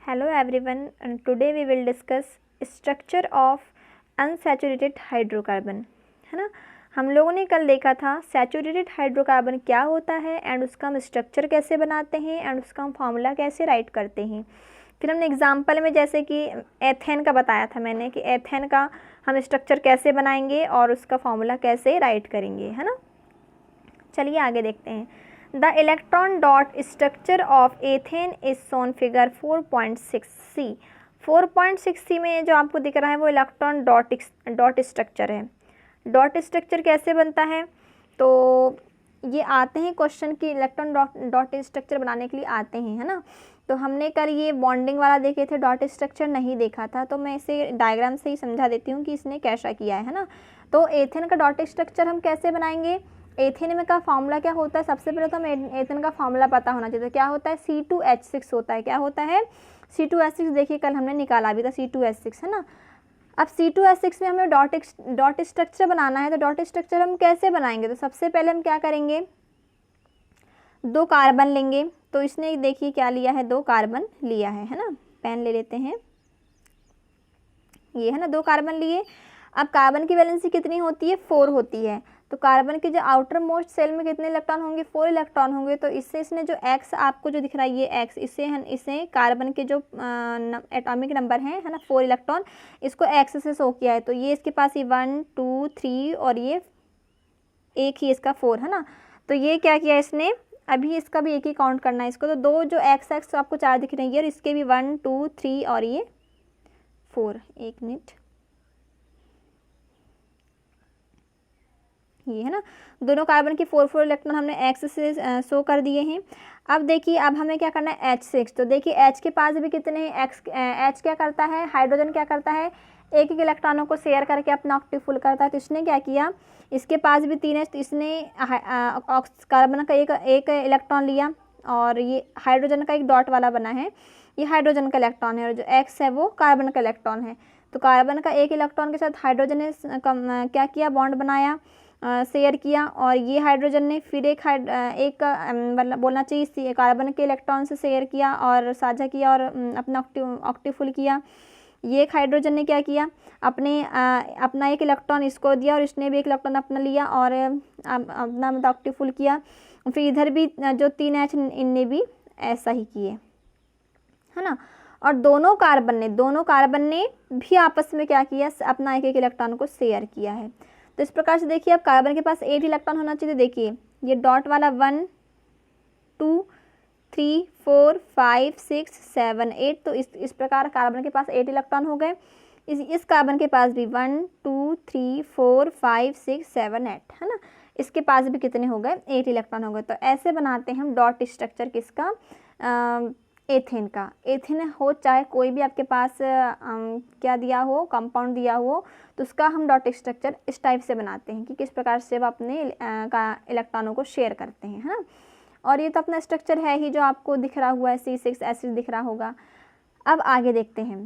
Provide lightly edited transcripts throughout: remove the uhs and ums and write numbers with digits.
Hello everyone, and today we will discuss structure of unsaturated hydrocarbon, है ना। हम लोगों ने कल देखा था सैचुरेटेड हाइड्रोकार्बन क्या होता है एंड उसका हम स्ट्रक्चर कैसे बनाते हैं एंड उसका हम फार्मूला कैसे राइट करते हैं। फिर हमने एग्जांपल में जैसे कि एथेन का बताया था मैंने कि एथेन का हम स्ट्रक्चर कैसे बनाएंगे और उसका फार्मूला कैसे राइट करेंगे, है ना। चलिए आगे देखते हैं। The electron dot structure of ethane is shown figure 4.6c। 4.6c में जो आपको दिख रहा है वो इलेक्ट्रॉन डॉट स्ट्रक्चर है। डॉट स्ट्रक्चर कैसे बनता है, तो ये आते हैं क्वेश्चन की इलेक्ट्रॉन डॉट स्ट्रक्चर बनाने के लिए आते हैं, है ना। तो हमने कल ये बॉन्डिंग वाला देखे थे, डॉट स्ट्रक्चर नहीं देखा था, तो मैं इसे डायग्राम से ही समझा देती हूँ कि इसने कैसा किया है ना। तो एथेन का डॉट स्ट्रक्चर हम कैसे बनाएंगे, एथेन में का फार्मूला क्या होता है, सबसे पहले तो हमें एथेन का फार्मूला पता होना चाहिए। तो क्या होता है, C2H6 होता है। क्या होता है, C2H6। देखिए कल हमने निकाला भी था C2H6, है ना। अब C2H6 में हमें डॉट स्ट्रक्चर बनाना है। तो डॉट स्ट्रक्चर हम कैसे बनाएंगे, तो सबसे पहले हम क्या करेंगे, 2 कार्बन लेंगे। तो इसने देखिए क्या लिया है, 2 कार्बन लिया है ना। पेन ले लेते हैं, ये है ना, 2 कार्बन लिए। अब कार्बन की वैलेंसी कितनी होती है, 4 होती है। तो कार्बन के जो आउटर मोस्ट सेल में कितने इलेक्ट्रॉन होंगे, 4 इलेक्ट्रॉन होंगे। तो इससे इसने जो एक्स आपको जो दिख रहा है ये एक्स, इसे कार्बन के जो एटॉमिक नंबर है ना 4 इलेक्ट्रॉन, इसको एक्स से शो किया है। तो ये इसके पास ये 1 2 3 और ये एक ही इसका 4 है ना। तो ये क्या किया इसने, अभी इसका भी एक ही काउंट करना है इसको। तो 2 जो एक्स तो आपको 4 दिख रही है और इसके भी 1 2 3 और ये 4। एक मिनट, ये है ना, दोनों कार्बन के 4 इलेक्ट्रॉन हमने एक्स से शो कर दिए हैं। अब देखिए अब हमें क्या करना है, H6। तो देखिए H के पास भी कितने हैं, H क्या करता है, हाइड्रोजन क्या करता है, एक एक इलेक्ट्रॉनों को शेयर करके अपना ऑक्टेव फुल करता है। तो इसने क्या किया, इसके पास भी 3 है, तो इसने कार्बन का एक इलेक्ट्रॉन लिया और ये हाइड्रोजन का एक डॉट वाला बना है, ये हाइड्रोजन का इलेक्ट्रॉन है और जो एक्स है वो कार्बन का इलेक्ट्रॉन है। तो कार्बन का एक इलेक्ट्रॉन के साथ हाइड्रोजन ने क्या किया, बॉन्ड बनाया, शेयर किया। और ये हाइड्रोजन ने फिर एक मतलब बोलना चाहिए कार्बन के इलेक्ट्रॉन से शेयर किया और साझा किया और अपना ऑक्टेव फुल किया। ये एक हाइड्रोजन ने क्या किया, अपना एक इलेक्ट्रॉन इसको दिया और इसने भी एक इलेक्ट्रॉन अपना लिया और अपना मतलब ऑक्टेव फुल किया। फिर इधर भी जो 3 H इनने भी ऐसा ही किए, है ना। और दोनों कार्बन ने भी आपस में क्या किया, अपना एक इलेक्ट्रॉन को शेयर किया है। तो इस प्रकार से देखिए अब कार्बन के पास 8 इलेक्ट्रॉन होना चाहिए। देखिए ये डॉट वाला 1 2 3 4 5 6 7 8। तो इस प्रकार कार्बन के पास 8 इलेक्ट्रॉन हो गए। इस कार्बन के पास भी 1 2 3 4 5 6 7 8, है ना। इसके पास भी कितने हो गए, 8 इलेक्ट्रॉन हो गए। तो ऐसे बनाते हैं हम डॉट स्ट्रक्चर किसका, एथेन का। एथेन हो चाहे कोई भी आपके पास क्या दिया हो, कंपाउंड दिया हो, तो उसका हम डॉट स्ट्रक्चर इस टाइप से बनाते हैं कि किस प्रकार से वो अपने इलेक्ट्रॉनों को शेयर करते हैं, है ना। और ये तो अपना स्ट्रक्चर है ही जो आपको दिख रहा हुआ है, C6H6 दिख रहा होगा। अब आगे देखते हैं,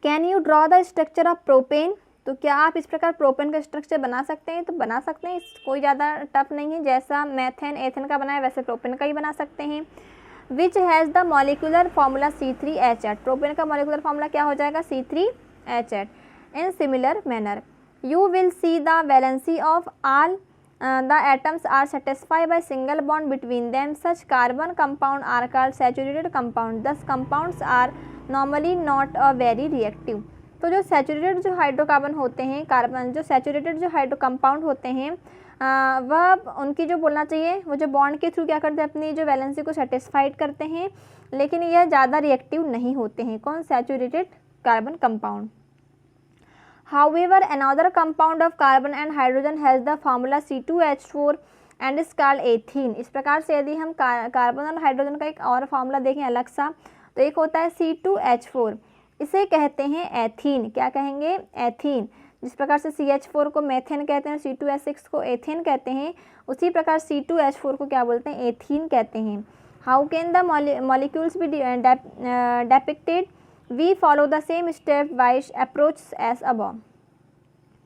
can you draw the structure of propane. तो क्या आप इस प्रकार प्रोपेन का स्ट्रक्चर बना सकते हैं, तो बना सकते हैं, कोई ज़्यादा टफ नहीं है। जैसा मैथेन एथेन का बनाया वैसे प्रोपेन का ही बना सकते हैं। Which has the molecular formula C3H8। Propane का मॉलिकुलर फार्मूला क्या हो जाएगा, C3H8। In similar manner you will see the valency of all the atoms are satisfied by single bond between them. Such carbon compound are called saturated compound. Thus compounds are normally not a very reactive. तो जो saturated जो hydrocarbon होते हैं, carbon जो saturated जो hydro compound होते हैं, वह उनकी जो बोलना चाहिए वो जो बॉन्ड के थ्रू क्या करते हैं, अपनी जो वैलेंसी को सेटिस्फाइड करते हैं, लेकिन यह ज़्यादा रिएक्टिव नहीं होते हैं। कौन, saturated carbon compound. However, another compound of carbon and hydrogen has the formula C2H4 and is called ethene. इस प्रकार से यदि हम कार्बन और हाइड्रोजन का एक और फार्मूला देखें अलग सा, तो एक होता है C2H4, इसे कहते हैं एथीन। क्या कहेंगे, एथीन। जिस प्रकार से CH4 को मेथेन कहते हैं, C2H6 को एथेन कहते हैं, उसी प्रकार C2H4 को क्या बोलते हैं, एथीन कहते हैं। How can the molecules be depicted, we follow the same step wise approach as above.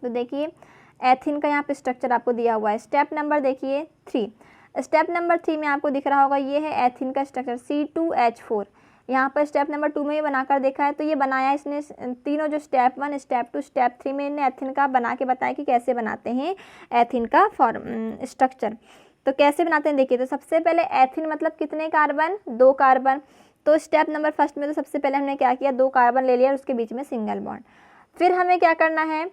तो देखिए एथीन का यहाँ पे स्ट्रक्चर आपको दिया हुआ है। स्टेप नंबर देखिए 3। स्टेप नंबर 3 में आपको दिख रहा होगा, ये है एथीन का स्ट्रक्चर C2H4। यहाँ पर स्टेप नंबर 2 में ये बनाकर देखा है। तो ये बनाया इसने तीनों, जो स्टेप 1, स्टेप 2, स्टेप 3 में इन्हें एथिन का बना के बताया कि कैसे बनाते हैं एथिन का स्ट्रक्चर। तो कैसे बनाते हैं देखिए। तो सबसे पहले एथिन मतलब कितने कार्बन, 2 कार्बन। तो स्टेप नंबर फर्स्ट में तो सबसे पहले हमने क्या किया, 2 कार्बन ले लिया और उसके बीच में सिंगल बॉन्ड। फिर हमें क्या करना है,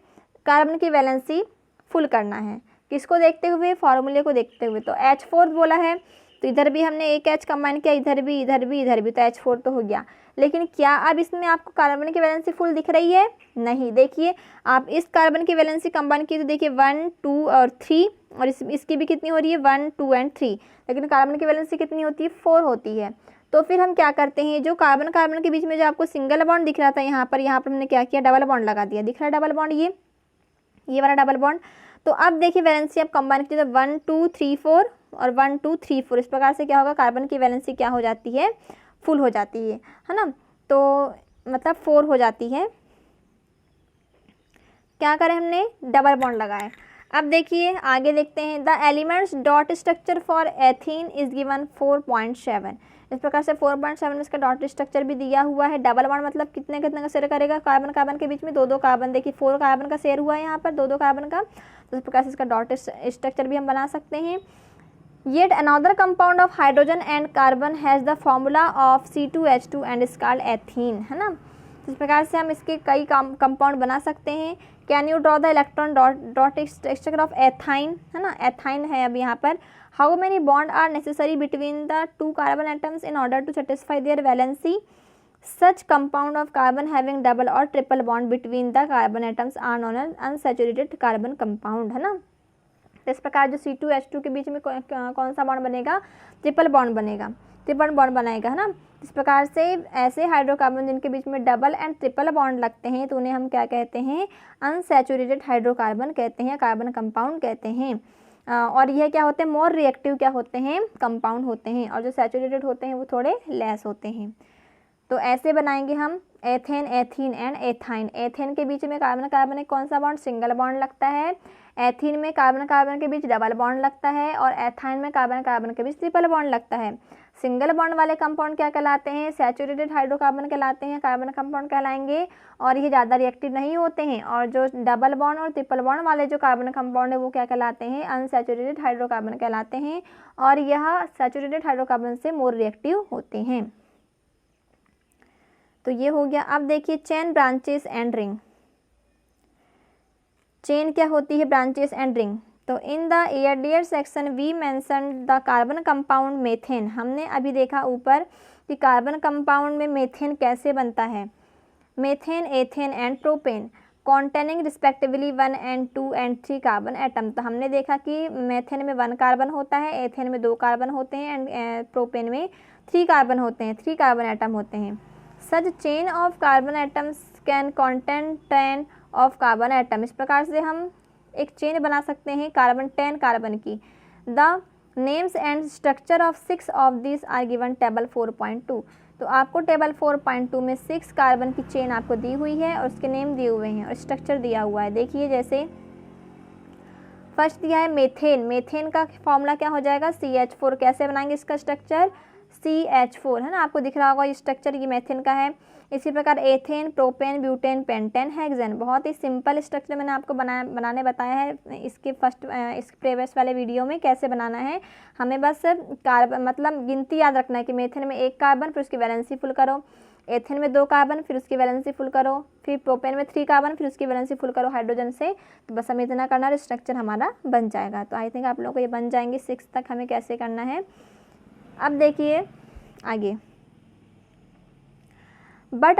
कार्बन की वैलेंसी फुल करना है। किसको देखते हुए, फॉर्मूले को देखते हुए। तो H4 बोला है तो इधर भी हमने एक H कंबाइन किया, इधर भी इधर भी इधर भी, तो H4 तो हो गया। लेकिन क्या अब इसमें आपको कार्बन की वैलेंसी फुल दिख रही है? नहीं। देखिए आप इस कार्बन की वैलेंसी कंबाइन की तो देखिए 1 2 और 3, और इसकी भी कितनी हो रही है 1 2 एंड 3, लेकिन कार्बन की वैलेंसी कितनी होती है 4 होती है। तो फिर हम क्या करते हैं, जो कार्बन कार्बन के बीच में जो आपको सिंगल बॉन्ड दिख रहा था यहाँ पर हमने क्या किया, डबल बॉन्ड लगा दिया। दिख रहा है डबल बॉन्ड, ये वाला डबल बॉन्ड। तो अब देखिए वैलेंसी आप कंबाइन कीजिए तो 1 2 3 4 और 1 2 3 4, इस प्रकार से क्या होगा, कार्बन की वैलेंसी क्या हो जाती है, फुल हो जाती है ना। तो मतलब 4 हो जाती है। क्या करें हमने, डबल बॉन्ड लगाए। अब देखिए आगे देखते हैं, the elements dot structure for ethene is given 4.7। इस प्रकार से 4.7 में इसका डॉट स्ट्रक्चर भी दिया हुआ है। डबल बॉन्ड मतलब कितने कितने का शेयर करेगा, कार्बन कार्बन के बीच में 2 कार्बन। देखिए 4 कार्बन का शेयर हुआ है यहाँ पर, 2 कार्बन का। तो इस प्रकार से इसका डॉट स्ट्रक्चर भी हम बना सकते हैं। Yet another compound of hydrogen and carbon has the formula of C2H2 and is called ethene, है ना। इस प्रकार से हम इसके कई कंपाउंड बना सकते हैं। Can you draw the electron dot structure of ethyne, है ना। एथाइन है अब यहाँ पर। How many bond are necessary between the 2 carbon atoms in order to satisfy their valency. Such compound of carbon having double or triple bond between the carbon atoms are known as unsaturated carbon compound, है ना। इस प्रकार जो C2H2 के बीच में कौन सा bond बनेगा, ट्रिपल बॉन्ड बनेगा, ट्रिपल बॉन्ड बनाएगा, है ना। इस प्रकार से ऐसे हाइड्रोकार्बन जिनके बीच में डबल एंड ट्रिपल बॉन्ड लगते हैं तो उन्हें हम क्या कहते हैं, अनसैचुरेटेड हाइड्रोकार्बन कहते हैं, कार्बन कंपाउंड कहते हैं। और यह क्या होते हैं, मोर रिएक्टिव क्या होते हैं, कंपाउंड होते हैं, और जो सैचुरेटेड होते हैं वो थोड़े लेस होते हैं। तो ऐसे बनाएंगे हम ethane, ethene and ethyne. Ethane के बीच में कार्बन कार्बन कौन सा बॉन्ड, सिंगल बॉन्ड लगता है। एथीन में कार्बन कार्बन के बीच डबल बॉन्ड लगता है, और एथाइन में कार्बन कार्बन के बीच ट्रिपल बॉन्ड लगता है। सिंगल बॉन्ड वाले कंपाउंड क्या कहलाते हैं, सैचुरेटेड हाइड्रोकार्बन कहलाते हैं, कार्बन कंपाउंड कहलाएंगे, और ये ज़्यादा रिएक्टिव नहीं होते हैं। और जो डबल बॉन्ड और ट्रिपल बॉन्ड वाले जो कार्बन कंपाउंड है वो क्या कहलाते हैं, अनसैचुरेटेड हाइड्रोकार्बन कहलाते हैं, और यह सैचुरेटेड हाइड्रोकार्बन से मोर रिएक्टिव होते हैं। तो ये हो गया। अब देखिए chain, branches and ring. Chain क्या होती है, ब्रांचेस एंड रिंग। तो इन द एयरडियर section we mention the carbon compound methane. हमने अभी देखा ऊपर कि कार्बन कंपाउंड में मेथेन कैसे बनता है। Methane, ethane and propane containing respectively 1 and 2 and 3 carbon atom. तो हमने देखा कि मेथेन में 1 कार्बन होता है, एथेन में 2 कार्बन होते हैं, एंड प्रोपेन में 3 कार्बन होते हैं, 3 कार्बन एटम होते हैं। Such chain of carbon atoms can contain 10 of carbon atom. इस प्रकार से हम एक चेन बना सकते हैं कार्बन 10 कार्बन की। The names and structure of 6 of this are given table 4.2। तो आपको टेबल 4.2 में 6 कार्बन की चेन आपको दी हुई है और उसके नेम दिए हुए हैं और स्ट्रक्चर दिया हुआ है। देखिए जैसे फर्स्ट दिया है मेथेन। मेथेन का फॉर्मूला क्या हो जाएगा, CH4। कैसे बनाएंगे इसका स्ट्रक्चर, CH4, है ना। आपको दिख रहा होगा ये स्ट्रक्चर, ये मेथेन का है। इसी प्रकार ethane, propane, butane, pentane, hexane. बहुत ही सिंपल स्ट्रक्चर मैंने आपको बनाने बताया है इसके इस प्रीवियस वाले वीडियो में कैसे बनाना है। हमें बस कार्बन मतलब गिनती याद रखना है कि मेथेन में 1 कार्बन, फिर उसकी वैलेंसी फुल करो। एथेन में 2 कार्बन, फिर उसकी वैलेंसी फुल करो। फिर प्रोपेन में 3 कार्बन, फिर उसकी वैलेंसी फुल करो हाइड्रोजन से। तो बस हमें इतना करना है, स्ट्रक्चर हमारा बन जाएगा। तो आई थिंक आप लोगों को ये बन जाएंगे। 6 तक हमें कैसे करना है। अब देखिए आगे, but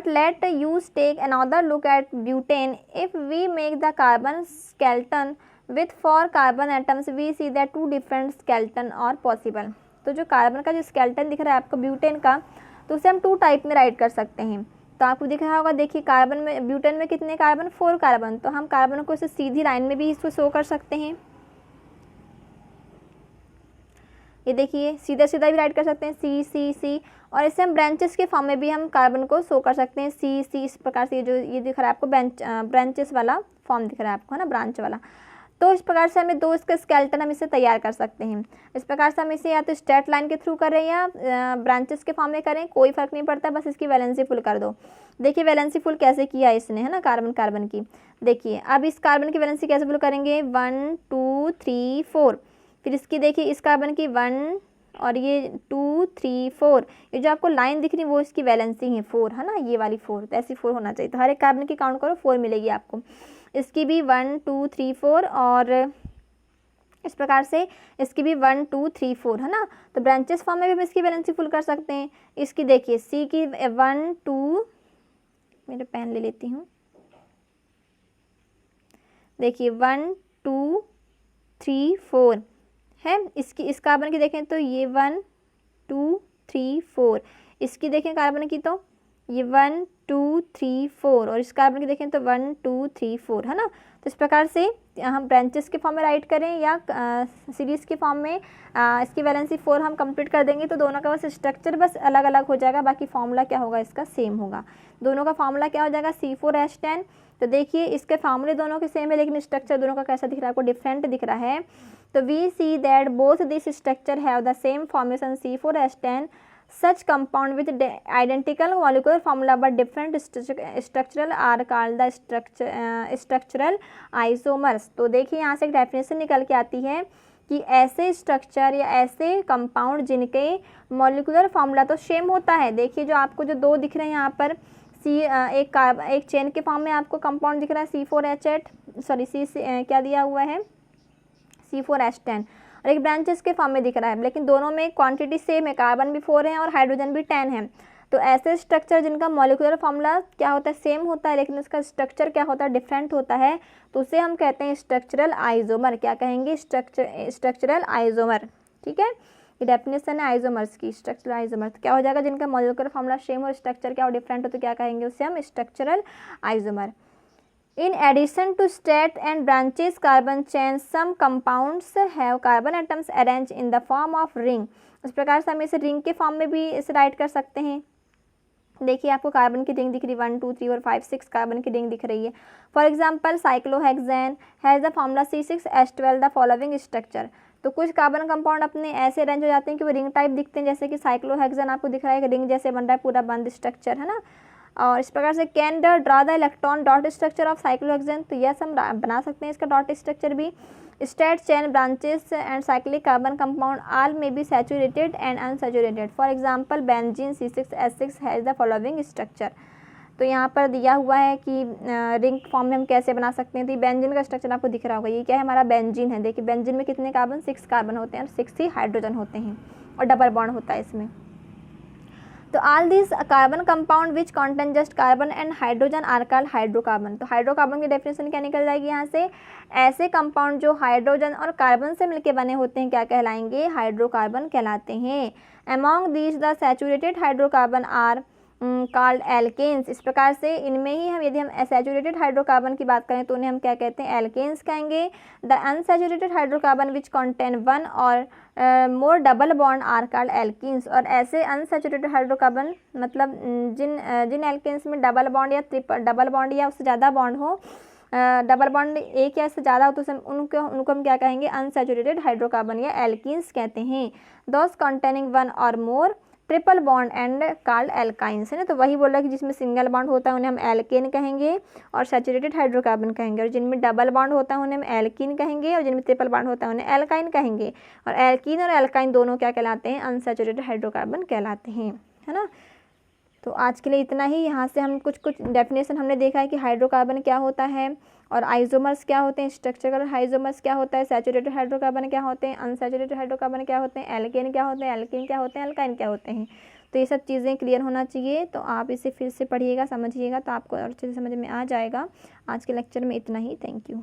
let use take another look at butane. If we make the carbon skeleton with 4 carbon atoms, we see that 2 different skeleton are possible. तो जो कार्बन का जो स्केलेटन दिख रहा है आपको ब्यूटेन का, तो उसे हम 2 टाइप में राइट कर सकते हैं। तो आपको दिख रहा होगा, देखिए कार्बन में, ब्यूटेन में कितने कार्बन, 4 कार्बन। तो हम कार्बन को इसे सीधी लाइन में भी इसको शो कर सकते हैं। ये देखिए सीधा सीधा भी राइट कर सकते हैं, C C C। और इसे हम ब्रांचेस के फॉर्म में भी हम कार्बन को शो कर सकते हैं, C C। इस प्रकार से ये जो ये दिख रहा है आपको ब्रांचेस वाला फॉर्म दिख रहा है आपको, है ना, ब्रांच वाला। तो इस प्रकार से हमें दो इसका स्केलेटन हम इसे तैयार कर सकते हैं। इस प्रकार से हम इसे या तो स्ट्रेट लाइन के थ्रू करें या ब्रांचेस के फॉर्म में करें, कोई फर्क नहीं पड़ता, बस इसकी वैलेंसी फुल कर दो। देखिए वैलेंसी फुल कैसे किया इसने, है ना, कार्बन कार्बन की। देखिए अब इस कार्बन की वैलेंसी कैसे फुल करेंगे, 1 2 3 4। फिर इसकी देखिए इस कार्बन की 1 और ये 2 3 4, ये जो आपको लाइन दिख रही है वो इसकी वैलेंसी है 4, है ना, ये वाली 4, तो ऐसी 4 होना चाहिए। तो हर एक कार्बन की काउंट करो 4 मिलेगी आपको। इसकी भी 1 2 3 4 और इस प्रकार से इसकी भी 1 2 3 4, है ना। तो ब्रांचेस फॉर्म में भी हम इसकी वैलेंसी फुल कर सकते हैं। इसकी देखिए सी की 1 2, मेरे पेन ले लेती हूँ, देखिए 1 2 3 4 है। इसकी इस कार्बन की देखें तो ये 1 2 3 4, इसकी देखें कार्बन की तो ये 1 2 3 4 और इस कार्बन की देखें तो 1 2 3 4, है ना। तो इस प्रकार से हम ब्रांचेस के फॉर्म में राइट करें या सीरीज़ के फॉर्म में इसकी वैलेंसी 4 हम कंप्लीट कर देंगे तो दोनों का बस स्ट्रक्चर बस अलग अलग हो जाएगा, बाकी फार्मूला क्या होगा इसका सेम होगा। दोनों का फार्मूला क्या हो जाएगा, C4H10। तो देखिए इसके फार्मूले दोनों के सेम है लेकिन स्ट्रक्चर दोनों का कैसा दिख रहा है, आपको डिफरेंट दिख रहा है। तो we see that both this structure have the same formation C4H10, such compound with identical molecular formula but different structural are called the structural isomers। तो देखिए यहाँ से एक डेफिनेशन निकल के आती है कि ऐसे स्ट्रक्चर या ऐसे कंपाउंड जिनके मॉलिकुलर फॉर्मूला तो सेम होता है। देखिए जो आपको जो दो दिख रहे हैं यहाँ पर एक चेन के फॉर्म में आपको कंपाउंड दिख रहा है C4H8, सॉरी क्या दिया हुआ है C4H10, और एक ब्रांचेस के फॉर्म में दिख रहा है, लेकिन दोनों में क्वांटिटी सेम है, कार्बन भी 4 है और हाइड्रोजन भी 10 है। तो ऐसे स्ट्रक्चर जिनका मॉलिक्यूलर फॉर्मूला क्या होता है, सेम होता है, लेकिन उसका स्ट्रक्चर क्या होता है, डिफरेंट होता है, तो उसे हम कहते हैं स्ट्रक्चरल आइसोमर। क्या कहेंगे, स्ट्रक्चरल आइसोमर। ठीक है, ये डेफिनेशन है आइसोमर्स की, स्ट्रक्चरल आइसोमर। तो क्या हो जाएगा, जिनका मॉलिक्यूलर फॉर्मूला सेम और स्ट्रक्चर क्या हो डिफरेंट हो, तो क्या कहेंगे, उसे हम structural isomer. In addition to straight and branches carbon chains, some compounds have carbon atoms arranged in the form of ring। इस प्रकार से हम इसे रिंग के फॉर्म में भी इसे राइट कर सकते हैं। देखिए आपको कार्बन की रिंग दिख रही है 1 2 3 और 5 6 कार्बन की रिंग दिख रही है। For example cyclohexane has the formula C6H12 the following structure. तो कुछ कार्बन कंपाउंड अपने ऐसे अरेंज हो जाते हैं कि वो रिंग टाइप दिखते हैं, जैसे कि साइक्लोहेक्सेन आपको दिख रहा है रिंग जैसे बन रहा है, पूरा बंद स्ट्रक्चर, है ना। और इस प्रकार से can draw the electron dot structure of cyclohexane. तो यस हम बना सकते हैं इसका डॉट स्ट्रक्चर भी। Straight chain branches and cyclic carbon compound all may be saturated and unsaturated. For example benzene C6H6 has the following structure. तो यहाँ पर दिया हुआ है कि रिंग फॉर्म में हम कैसे बना सकते हैं। तो बेंजीन का स्ट्रक्चर आपको दिख रहा होगा, ये क्या है, हमारा बेंजीन है। देखिए बेंजीन में कितने कार्बन, 6 कार्बन होते हैं और 6 ही हाइड्रोजन होते हैं और डबल बॉन्ड होता है इसमें। तो all this carbon compound which contain just carbon and hydrogen are called hydrocarbon. तो हाइड्रोकार्बन की डेफिनेशन क्या निकल जाएगी यहाँ से, ऐसे कंपाउंड जो हाइड्रोजन और कार्बन से मिलकर बने होते हैं क्या कहलाएंगे, हाइड्रोकार्बन कहलाते हैं। Among these the saturated hydrocarbon are called alkanes. इस प्रकार से इनमें ही हम यदि हम सैचुरेटेड हाइड्रोकार्बन की बात करें तो उन्हें हम क्या कहते हैं, एल्केन्स कहेंगे। The unsaturated hydrocarbon which contain 1 or more double bond are called alkenes. और ऐसे अनसैचुरेटेड हाइड्रोकार्बन मतलब जिन एल्केन्स में डबल बॉन्ड या डबल बॉन्ड या उससे ज़्यादा बॉन्ड हो, डबल बॉन्ड एक या इससे ज़्यादा हो, तो उनको हम क्या कहेंगे, अनसैचुरेटेड हाइड्रोकार्बन या एल्कीन्स कहते हैं। दोस containing 1 or more triple bond and called alkynes, है ना। तो वही बोल रहा है कि जिसमें सिंगल बॉन्ड होता है उन्हें हम एल्केन कहेंगे और सैचुरेटेड हाइड्रोकार्बन कहेंगे, और जिनमें डबल बॉन्ड होता है उन्हें हम एल्कीन कहेंगे, और जिनमें ट्रिपल बॉन्ड होता है उन्हें एल्काइन कहेंगे। और एल्कीन और एल्काइन दोनों क्या कहलाते हैं, अनसैचुरेटेड हाइड्रोकार्बन कहलाते हैं, है ना। तो आज के लिए इतना ही। यहाँ से हम कुछ डेफिनेशन हमने देखा है कि हाइड्रोकार्बन क्या होता है और आइसोमर्स क्या होते हैं, स्ट्रक्चरल आइसोमर्स क्या होता है, सैचुरेटेड हाइड्रोकार्बन क्या होते हैं, अनसैचुरेटेड हाइड्रोकार्बन क्या होते हैं, एल्केन क्या होते हैं, एल्कीन क्या होते हैं, एल्काइन क्या होते हैं। तो ये सब चीज़ें क्लियर होना चाहिए। तो आप इसे फिर से पढ़िएगा, समझिएगा, तो आपको और अच्छे से समझ में आ जाएगा। आज के लेक्चर में इतना ही। Thank you.